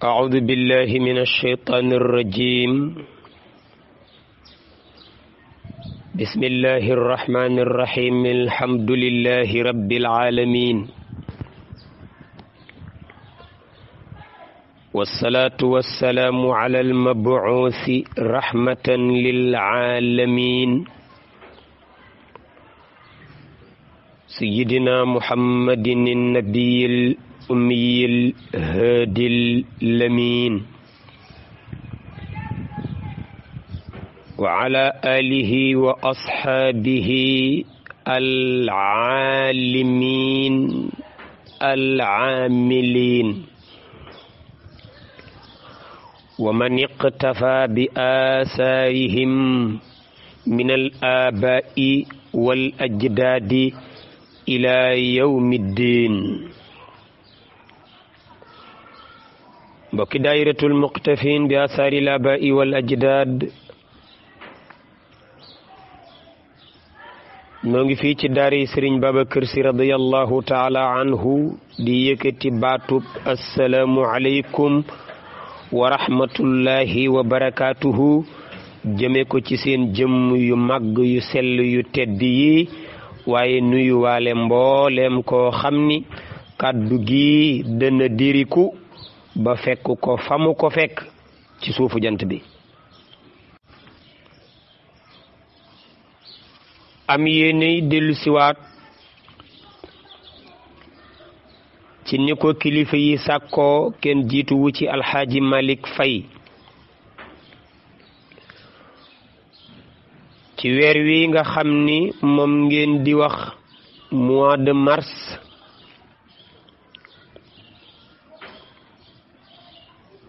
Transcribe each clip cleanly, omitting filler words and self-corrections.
أعوذ بالله من الشيطان الرجيم. بسم الله الرحمن الرحيم. الحمد لله رب العالمين، والصلاة والسلام على المبعوث رحمة للعالمين سيدنا محمد النبي الأمي الهادي اللمين، وعلى آله وأصحابه العالمين العاملين، ومن اقتفى بآثارهم من الآباء والأجداد إلى يوم الدين. mbokki daayiratul muqtafin bi asaari l-abaa'i wal ajdaad noo ngi fii ci daari Sëriñ Babacar Si radiyallahu taala anhu di yëkkati baatub assalaamu aleykum wa rahmatullahi wa barakaatuhu jëme ko ci seen jëmm yu màgg yu sell yu tedd yi, waaye nuyu waale mbooleem koo xam ni kàddu gi dana diriku ba fekk ko famu ko fekk ci suufu jant bi. am yéenay dellu siwaat ci ni ko kilifa yi sàkkoo kenn jiitu wu ci alxaaji Malick Faye ci weer wi nga xam ni moom ngeen di wax mois de mars,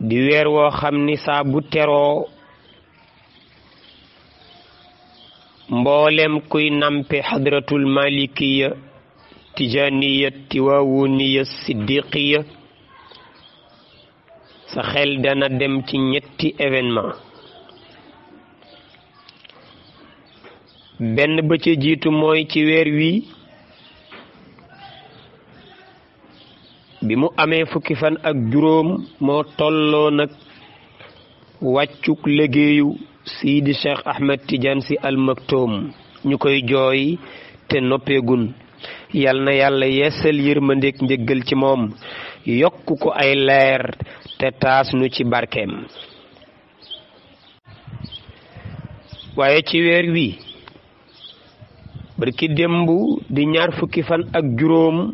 di weer woo xam ni saa bu teroo mboolem kuy nampe xadratul malikiya tijaniya tiwaawuniya siddiqiya sa xel dana dem ci ñetti événement. benn ba ca jiitu mooy ci weer wi bi mu amee fukki fan ak juróom moo tolloo nag wàccuk liggéeyu Sidi Cheikh Ahmed Tidiane Sy Al Maktoum ñu koy jooy te noppeegun. yal na yàlla yeesal yërmandeek njëggal ci moom, yokk ko ay leer te taas nu ci barkeem. waaye ci weer wi barki démb di ñaar fukki fan ak juróom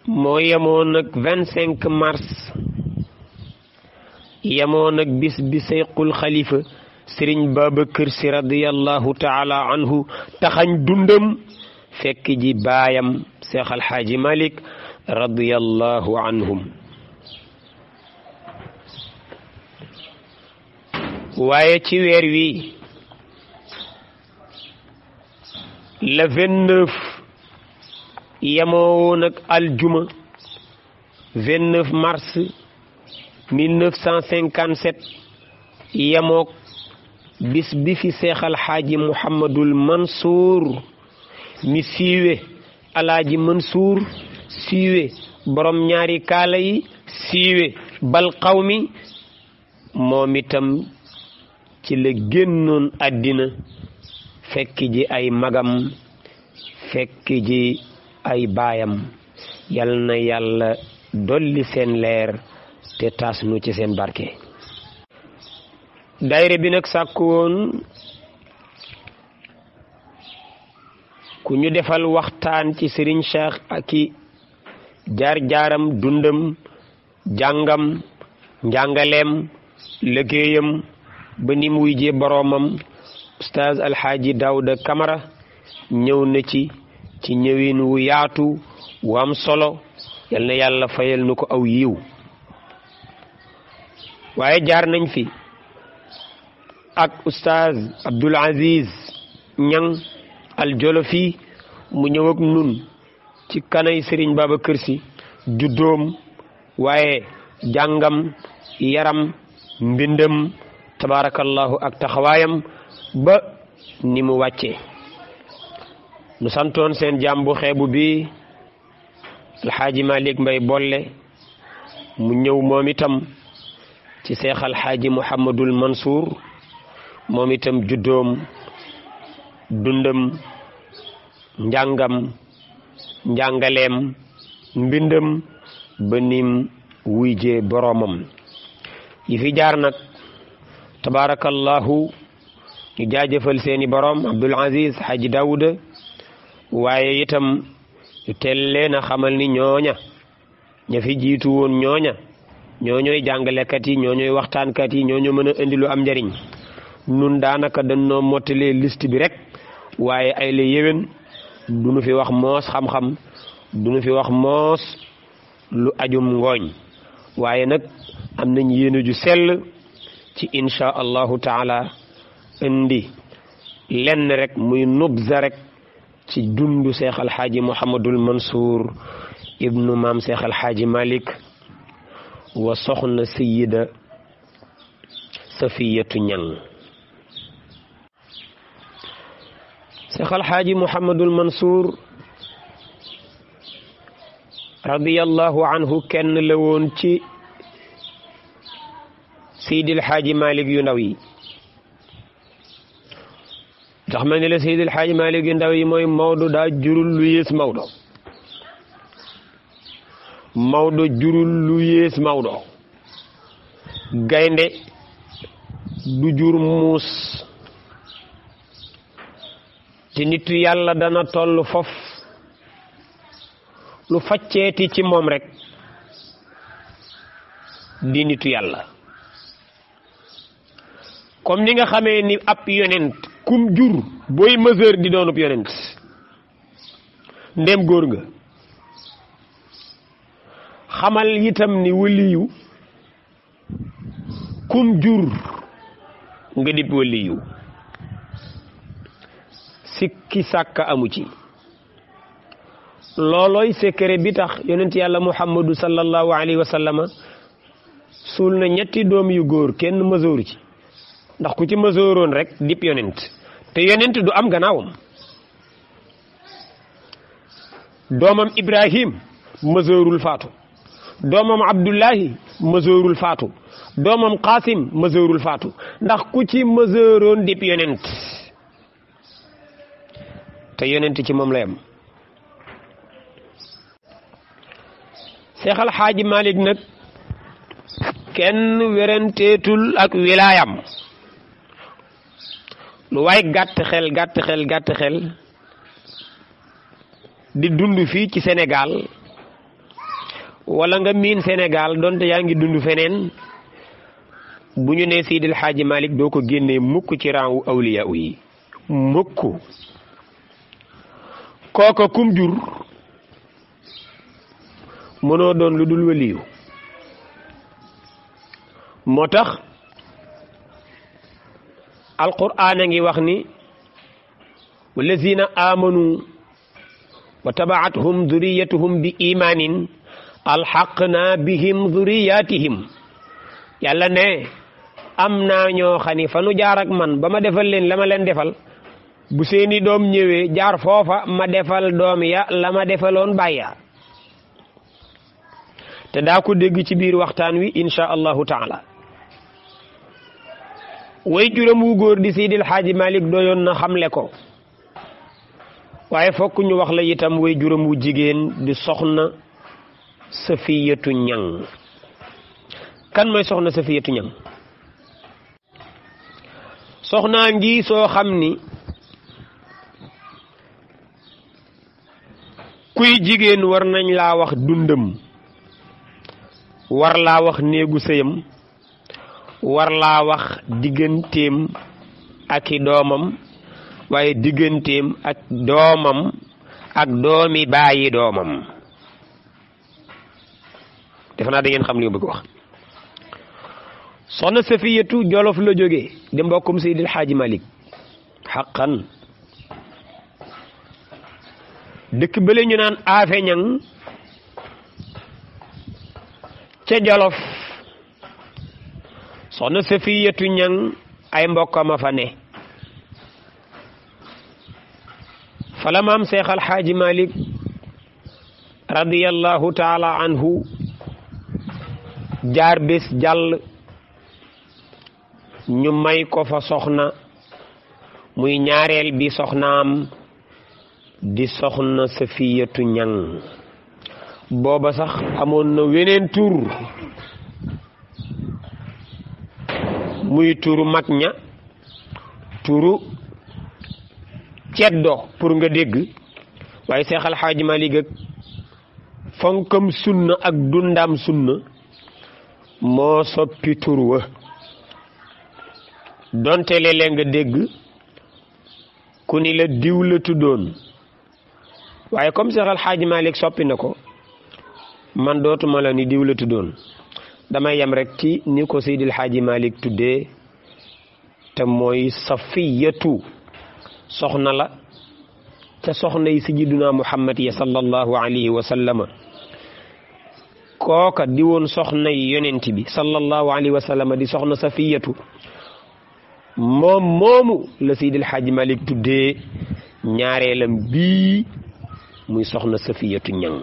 moo yemoon ak 25 mars yemoon ak bis bi Seyxul Xalifa Sëriñ Babacar Si radiyallahu taala anhu taxañ dundam fekk ji baayam Seex Alxaaji Malik radiyallahu anhum. waaye ci weer wi le 29 yemoo woon ak aljuma 29 mars 1957 yemook bis bi fi seexal xaaji Muhammadul Mansour mi siiwe alaaji Mansour siiwe borom ñaari kaala yi siiwe bal qawmi moom itam ci la génnoon àddina fekk ji ay magam fekk ji ay baayam. yal na yàlla dolli seen leer te taas nu ci seen barke. daayira bi nag sàkku woon ku ñu defal waxtaan ci Serigne Cheikh ak i jaar-jaaram dundam jàngam njàngaleem liggéeyam ba ni mu wujjee boroomam. Oustaz Alxaaji Daouda Camara ñëw na ci ñëwin wu yaatu wu am solo, yal na yàlla fayal nu ko aw yiw. waaye jaar nañ fi ak Oustaz Abdoul Aziz Ñang al Jolofi mu ñëw ak nun ci kanay Sëriñ Babacar Si juddoom, waaye jàngam yaram mbindam tabarakallahu ak taxawaayam ba ni mu wàccee. nu santoon seen jàmbu xeebu bi alxaaji Malick Mbay Bolle mu ñëw moom itam ci Seex Alxaaji Muhammadul Mansour moom itam juddoom dundam njàngam njàngaleem mbindam ba nim wuyjee boroomam yi fi jaar nag tabarakallahu ñu jaajëfal seeni boroom Abdul Aziz Haji Daouda waaye itam ñu teel leen a xamal ni ñooña ña fi jiitu woon ñooñooy jàngalekat yi ñooñooy waxtaankat yi ñooñoo mën a indi lu am njariñ nun daanaka dañoo mottalee liste bi rek waaye ay la yéwén duñu fi wax moos xam-xam duñu fi wax moos lu ajum ngooñ waaye nag am nañ yéene ju sell ci insha allahu taala indi lenn rek muy nubza rek ci dundu Seex Alxaaji Muhammadul Mansour ibnu maam Seex Alxaaji Malik wa soxna Sayida Safiyatu Ñang Seex Alxaaji Muhammadul Mansour radiyallahu anhu kenn la woon ci Seydil Xaaji Malik yu ndaw yi tax ma ne la Seydil Xaaji Malik yu ndaw yi mooy Maodo daa jurul lu yées Maodo jurul lu yées Maodo gaynde du jur muus te nitu yàlla dana toll fof lu facceeti ci moom rek di nitu yàlla comme ni nga xamee ni ab yonent kum jur booy mesure di doonub yonent ndem góor nga xamal itam ni waliyu kum jur nga dib waliyu sikki sàkka amu ci loolooy secret bi tax yonent yàlla muhammadu sallallahu alayhi wa sallama suul na ñetti doom yu góor kenn mesure ci ndax ku ci meseuroon rek dib yonent te yonent du am gannaawam doomam Ibrahim mesureul faatu doomam Abdullahi mesureul faatu doomam Qasim mesureul faatu ndax ku ci meseuroon dib yonent te yonent ci moom la yam Seex Alxaaji Malik nag kenn werenteetul ak wilaayam lu waay gàtt xel di dund fii ci Sénégal wala nga miin Sénégal donte yaa ngi dund feneen bu ñu nee Seydil Xaaji Malik doo ko génnee mukk ci rangu awliya yi mukk kooka kum jur mënoo doon lu dul waliyu moo tax alquraan a ngi wax ni wallazina amanu wa tabaatuhum dhuriyatuhum bi imanin alxaqna bihim dhuriyatihim yàlla ne am naa ñoo xam ni fa nu jaar ak man ba ma defal leen la ma leen defal bu seeni doom ñëwee jaar foofa ma defal doom ya la ma defaloon bàyya te daa ko dégg ci biir waxtaan wi insha allahu taala way juram wu góor di Seydil Xaaji Malik doyoon na xamle ko waaye fokk ñu wax la itam way juram wu jigéen di soxna Safiyatu Ñang kan mooy soxna Safiyatu Ñang soxnaa ngi soo xam ni kuy jigéen war nañ laa wax dundam war laa wax néegu sëyam war laa wax digganteem ak i doomam waaye digganteem ak doomam ak doomi bàyyi doomam defe naa da ngeen xam li ma bëgg wax soxna Safiyatu Jolof la jógee di mbokkum Seydil Xaaji Malik xaqan dëkk bële ñu naan Afe Ñang ca Jolof soxna Safiyatu Ñang ay mbokkam a fa ne fala maam Seex Alxaaji Malik radiyallahu taala anhu jaar bés jàll ñu may ko fa soxna muy ñaareel bi soxnaam di soxna Safiyatu Ñang booba sax amoon na weneen tur muy turu mag ña turu ceddo pour nga dégg waaye Seex al Xaaji Maalik ak fonkam sunna ak dundam sunna moo soppi tur wa donte léeg-léeg nga dégg ku ni la diw la tuddoon waaye comme Seex al Xaaji Maalik soppi na ko man dootuma la ni diw la tuddoon damay yem rek ci ni ko Seydil Xaaji Maalik tuddee te mooy Safiyatu soxna la ca soxna yi sayyiduna Muhammad ya sallallahu alayhi wa sallama kooka di woon soxna yi yonent bi sallallahu alayhi wa sallama di soxna Safiyatu moom moomu la Seydil Xaaji Maalik tuddee ñaareelam bii muy soxna Safiyatu Ñang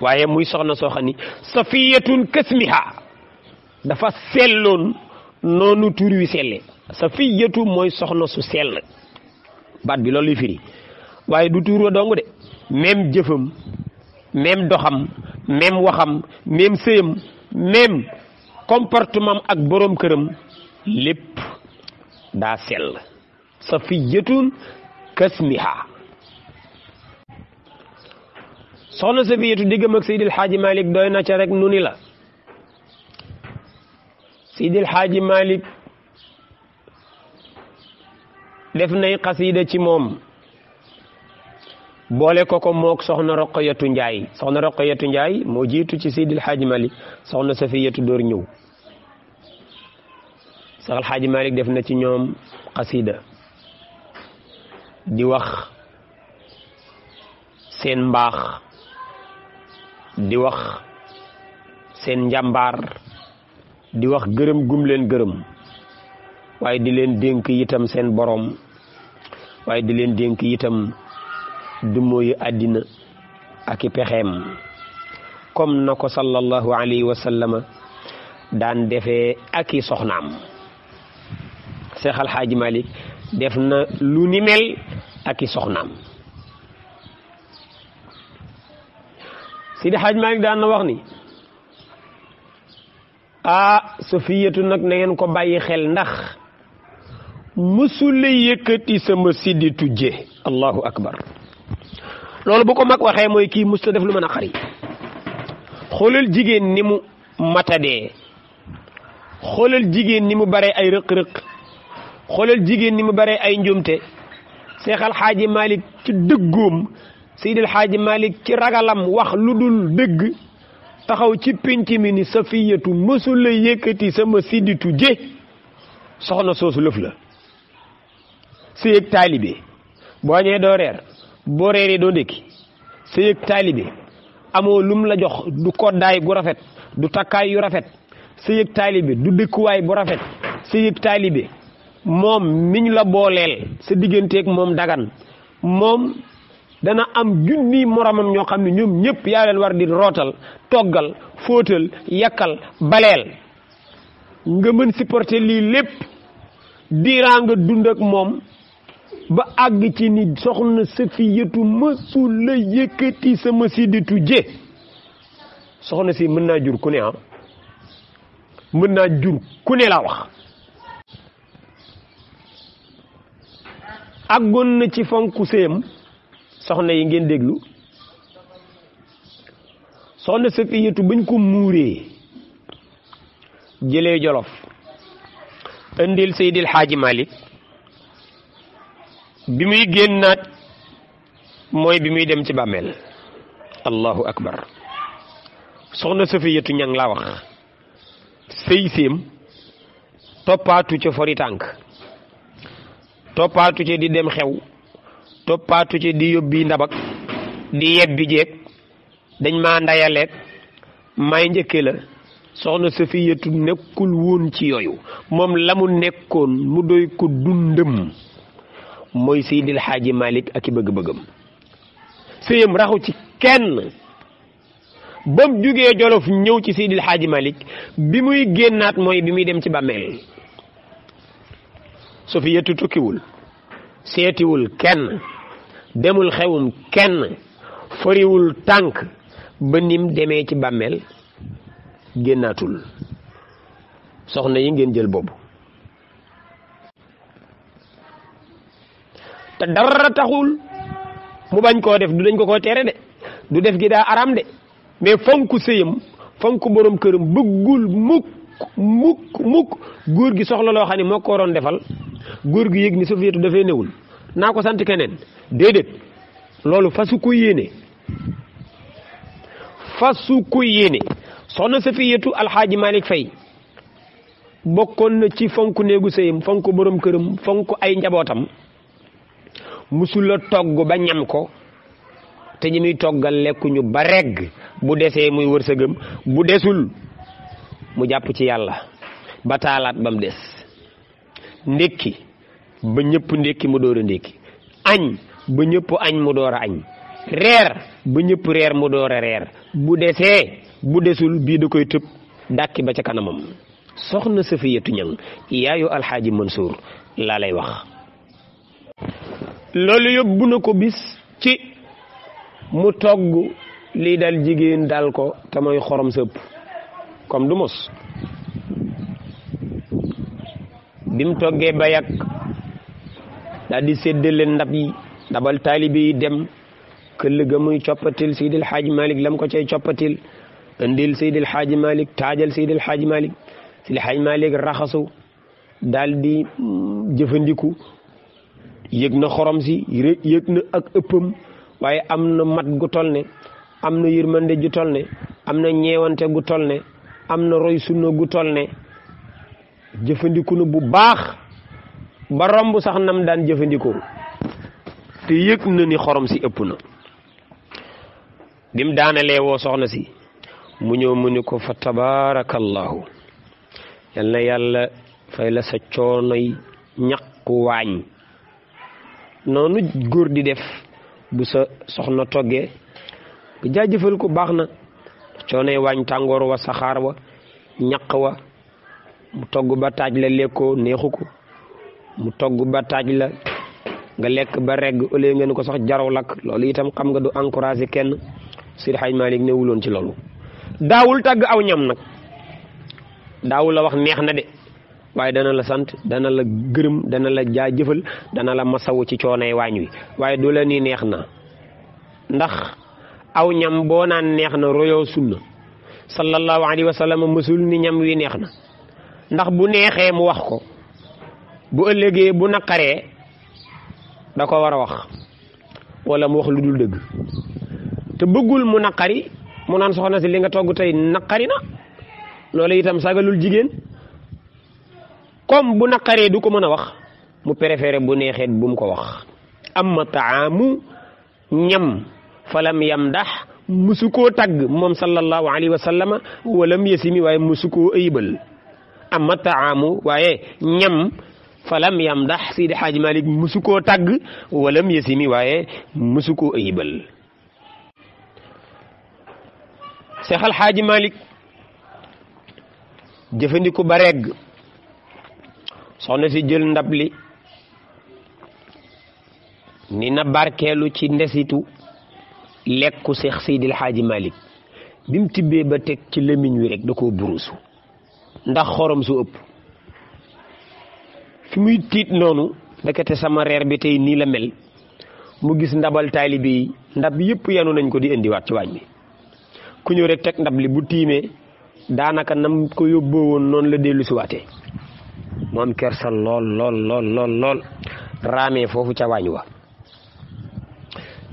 waaye muy soxna soo xam ni Safiyatun kasmiha dafa selloon noonu tur wi selle Safiyatu mooy soxna su sell baat bi loolu firi waaye du tuur wa dong de même jëfam même doxam même waxam même sëyam même comportement ak boroom këram lépp daa sell Safiyatun kasmiha soxna Safiyatu diggam ak Seydil Xaaji Maalik doy na ca rek nu ni la Seydil Xaaji Maalik def nay xasiida ci moom boole ko mook soxna Roqayatu Njaay soxna Roqayatu Njaay moo jiitu ci Seydil Xaaji Maalik soxna Safiyatu door ñëw Seydil Xaaji Maalik def na ci ñoom xasiida di wax seen mbaax di wax seen njàmbaar di wax gërëm gum leen gërëm waaye di leen dénk itam seen borom waaye di leen dénk itam du mooyu àddina ak i pexeem comme na ko sallallahu alayhi wa sallama daan defee ak i soxnaam Seex al Xaaji Maalik def na lu ni mel ak i soxnaam Sidi Xaaji Maalik daan na wax ni Safiyatu nag na ngeen ko bàyyi xel ndax mësula yëkkati sama sidditu je allahu akbar loolu bu ko mag waxee mooy kii mësta def lu mën a xari xoolal jigéen ni mu matadee xoolal jigéen ni mu bare ay rëq-rëq xoolal jigéen ni mu bare ay njumte Seex al Xaaji Maalik ci dëggoom Seydil Xaaji Maalik ci ragalam wax lu dul dëgg taxaw ci pénc mi ni Safiyatu mësula yëkkati sama sidditu je soxna soosu lëf la sëyëg taalibe boo añee doo reer boo reeree doo ndékki sëyëg taalibe amoo lum la jox du koddaay gu rafet du takkaay yu rafet sëyëg taalibe du dëkkuwaay bu rafet sëyëg taalibe moom miñ la booleel sa digganteeg moom dagan moom dana am junni moromam ñoo xam ne ñoom ñëpp yaa leen war di rootal toggal fóotal yakkal baleel nga mën supporter lii lépp diiraa nga dund ak moom ba àgg ci ni soxna Safiyatu mësul la yëkkati sama sidditu je soxna si mën naa jur ku ne mën naa jur ku ne laa wax àggoon na ci fonku séyam soxna yi ngeen déglu soxna Safiyatu bañ ko muuree jëlee Jolof indil Seydil Xaaji Maalik bi muy génnaat mooy bi muy dem ci bàmmeel allahu akbar soxna Safiyatu Ñang laa wax sëy séem toppaatu ca fori tànk toppaatu ca di dem xew toppaatu ca di yóbbi ndabak di yebbi jeeg dañ maa ndayaleeg may njëkke la soxna Safiyatu nekkul woon ci yooyu moom la mu nekkoon mu doy ko dundam mooy Seydil Xaaji Maalik ak i bëgg-bëggam sëyam raxu ci kenn bam jugee Jolof ñëw ci Seydil Hadji Malick bi muy génnaat mooy bi muy dem ci bàmmeel Safiyatu tukkiwul seetiwul kenn demul xewum kenn fariwul tànk ba nim demee ci bàmmeel génnaatul soxna yi ngeen jël boobu te dara taxul mu bañ koo def du dañ ko tere de du def gi daa aram de mais fonk sëyam fonk borom këram bëggul mukk góor gi soxla loo xam ne moo ko waroon defal góor gi yëg ni Safiyatu dafay newul naa ko sant keneen déedéet loolu fasu ko yéene soxna Safiyatu Alxaaji Malick Faye bokkoon na ci fonk néegu sëyam fonk borom këram fonk ay njabootam musula togg ba ñam ko te ñi muy toggal lekkuñu ba regg bu desee muy wërsëgam bu desul mu jàpp ci yàlla ba taalaat ba mu des ndékki ba ñëpp ndékki mu door a ndékki añ ba ñëpp añ mu door a añ reer ba ñëpp reer mu door a reer bu desee bu desul bii da koy tëb dàkki ba ca kanamam soxna Safiyatu Ñaŋ yaayu Alxaaji Mansour laa lay wax loolu yóbbu na ko bis ci mu togg lii dal jigéen dal ko te mooy xorom sëpp comme du mos bi mu toggee ba yàgg daal di séddale ndab yi ndabal taalibe yi dem këll ga muy coppatil Seydil Hadji Malick lam ko cay coppatil indil Seydil Hadji Malick taajal Seydil Hadji Malick Seydil Hadji Malick raxasu daal di jëfandiku yëg na xorom si yëg na ak ëppam waaye am na mat gu tol ne am na yërmande ju tol ne am na ñeewante gu tol ne am na roy sunna gu tol ne jëfandiku na bu baax ba romb sax nam daan jëfandikoo te yëg na ni xorom si ëpp na bim daanalee woo soxna si mu ñëw mu ni ko fa tabarakallahu yal na yàlla fay la sa coonoy ñaqu waañ noonu góor di def bu sa soxna toggee nga jaajëfal ko baax na coonoy waañ tàngoor wa saxaar wa ñaq wa mu togg ba taaj la lekkoo neexu ko mu togg ba taaj la nga lekk ba regg ëllëg ngeen ko sax jaraw lakk loolu itam xam nga du encouragé kenn Seydi Hadji Malick ne wuloon ci loolu daawul tàgg aw ñam nag daawul la wax neex na de waaye dana la sant dana la gërëm dana la jaajëfal dana la masawu ci coonay waañ wi waaye du la ni neex na ndax aw ñam boo naan neex na royoo sunna sallallahu alayhi wa sallam mësul ni ñam wi neex na ndax bu neexee mu wax ko bu ëllëgee bu naqaree da ko war a wax wala mu wax lu dul dëgg te bëggul mu naqari mu naan soxna si li nga togg tey naqari na loolu itam sagalul jigéen comme bu naqaree du ko mën a wax mu préféré bu neexeet bu mu ko wax amma taamu ñam falam yamdax musu koo tagg moom sallallahu alayhi wa sallama walam yasimi waaye musu koo ëybal amma taamu waaye ñam falam yamdax Seydi Hadji Malick musu koo tagg walam yasimi waaye musu koo ëybal Seex al Hadji Malick jëfandiku ba regg soxna si jël ndab li ni na barkeelu ci ndesitu lekku Seex Seydil Hadji Malick bi mu tibbee ba teg ci lëmiñ wi rek da koo burusu ndax xorom su ëpp fi muy tiit noonu ndekete sama reer bi tey nii la mel mu gis ndabal taalibe yi ndab yëpp yanu nañ ko di indiwaat ci waañ bi ku ñëw rek teg ndab li bu tiimee daanaka nam ko yóbboo woon noonu la dellu si waatee mu am kersa lool raamee foofu ca waañ wa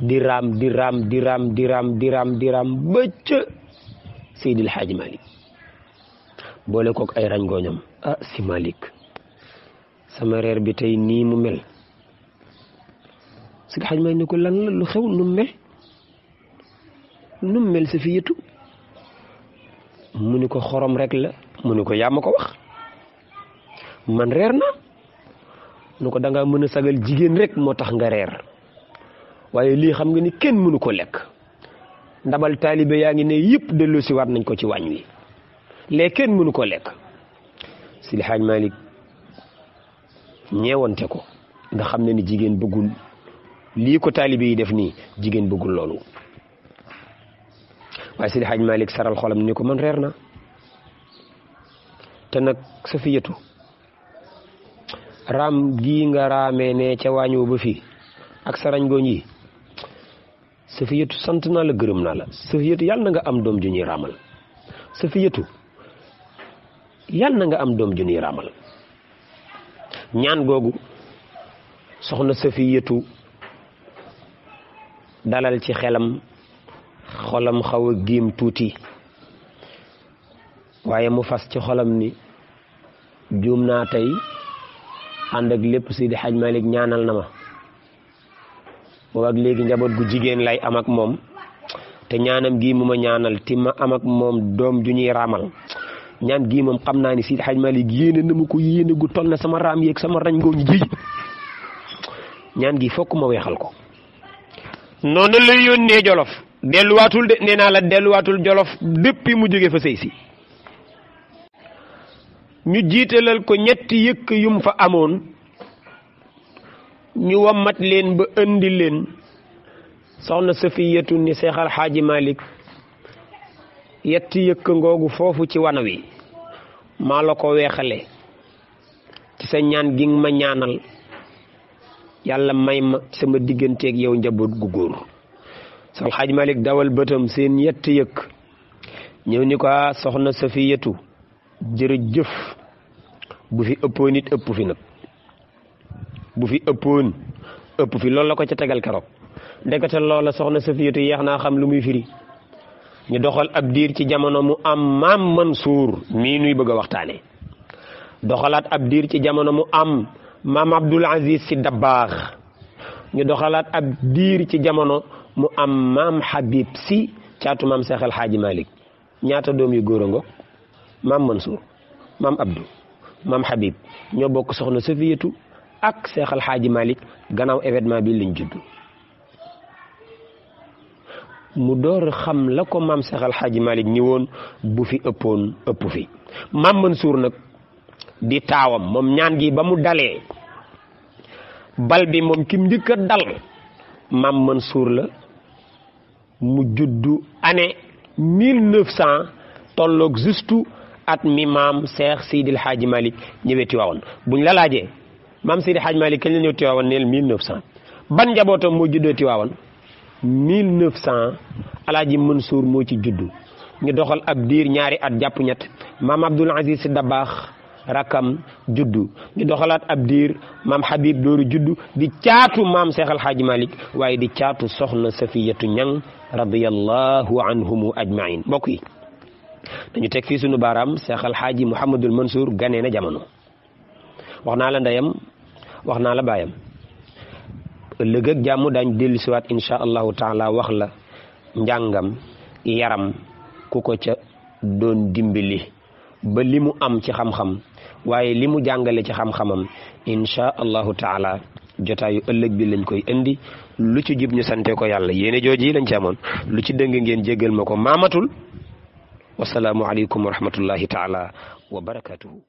di raam ba ca Seydil Hadji Malick boole kook ay rangoñam si Malick sama reer bi tey nii mu mel Seydil Hadji Malick ni ko lan la lu xew nu mel sa fi yëtu mu ni ko xorom rek la mu ni ko yaa ma ko wax man reer na nu ko danga mën a sagal jigéen rek moo tax nga reer waaye lii xam nga ni kenn mënu ko lekk ndabal taalibe yaa ngi ne yëpp dellu si waat nañ ko ci wàññ wi lee kenn mënu ko lekk Seydi Hadj Malick ñeewante ko nga xam ne ni jigéen bëggul lii ko taalibe yi def nii jigéen bëggul loolu waaye Seydi Hadj Malick saral xolam ni ko man reer na te nag Safiyatu raam gii nga raamee ne ca wàññoo ba fii ak sarañ gooñ yi Safiyatu sant naa la gërëm naa la Safiyatu yàlla na nga am doom ju ñuy raamal Safiyatu yàlla na nga am doom ju ñuy raamal ñaan googu soxna Safiyatu dalal ci xelam xolam xaw a giim tuuti waaye mu fas ci xolam ni juum naa tey ànd ak lépp Seydi Hadj Malick ñaanal na ma boobu ak léegi njaboot gu jigéen lay am ak moom te ñaanam gii mu ma ñaanal ti ma am ak moom doom ju ñuy raamal ñaan gii moom xam naa ni Seydi Hadj Malick yéene na ma ko yéene gu toll na sama raam yeeg sama rañ ngooñ ji ñaan gi fokk ma weexal ko noonu lay yónnee Jolof delluwaatul de nee naa la delluwaatul Jolof depuis mu jóge fa sëy si ñu jiitalal ko ñetti yëkk yum fa amoon ñu wammat leen ba indi leen soxna Safiyatu ni Seexal Xaaji Malick yetti yëkk ngoogu foofu ci wana wi maa la ko weexale ci sa ñaan gi ma ñaanal yàlla may ma sama digganteeg yow njaboot gu góor Seexal Xaaji Malick dawal bëtam seen yetti yëkk ñëw ni ko soxna Safiyatu jërëjëf bu fi ëppoon nit ëpp fi nag bu fi ëppoon ëpp fi loolu la ko ca tegal keroog ndekete loola soxna Safiyatu yeex naa xam lu muy firi ñu doxal ab diir ci jamono mu am maam Mansour mii nuy bëgg a waxtaane doxalaat ab diir ci jamono mu am maam Abdul Aziz Si Dabaax ñu doxalaat ab diir ci jamono mu am maam Habib Si caatu maam Seexal Xaaji Malick ñaata doom yu góor a ngoog maam Mansour maam Abdou maam Habib ñoo bokk soxna Safiyatu ak Seexal Xaaji Malick gannaaw événement bi lañ judd mu door xam la ko maam Seexal Xaaji Malick ni woon bu fi ëppoon ëpp fi maam Mansour nag di taawam moom ñaan gi ba mu dalee bal bi moom kim njëkk a dal maam Mansour la mu juddu année 1900 tolloog juste at mi maam Seex Seydil Xaaji Malick ñëwee Tiwaawan buñ la laajee maam Seydil Xaaji Malick kañ la ñëw Tiwaawan neel 1900 ban njabootam moo juddoo Tiwaawan 1900 Alaaji Mansour moo ci juddu ñu doxal ab diir ñaari at jàpp ñett maam Abdul Aziz Si Dabaax rakam juddu ñu doxalaat ab diir maam Habib dooru juddu di caatu maam Seexal Xaaji Malick waaye di caatu soxna Safiyatu Ñang radiyallahu anhumu ajmain mbokk yi dañu teg fii sunu baaraam Seexal Xaaji Mouhamadul Mansour ganee na jamono wax naa la ndeyam wax naa la baayam ëllëg ak jàmm daañ dellu siwaat insha allahu taala wax la njàngam yaram ku ko ca doon dimbali ba li mu am ci xam-xam waaye li mu jàngale ci xam-xamam insha allahu taala jotaayu ëllëg bi lañ koy indi lu ci jib ñu sante ko yàlla yéene jooji lañ ci amoon lu ci dëng ngeen jéggal ma ko maamatul wasalaamu aleykum wa rahmatullahi taala wa barakatuhu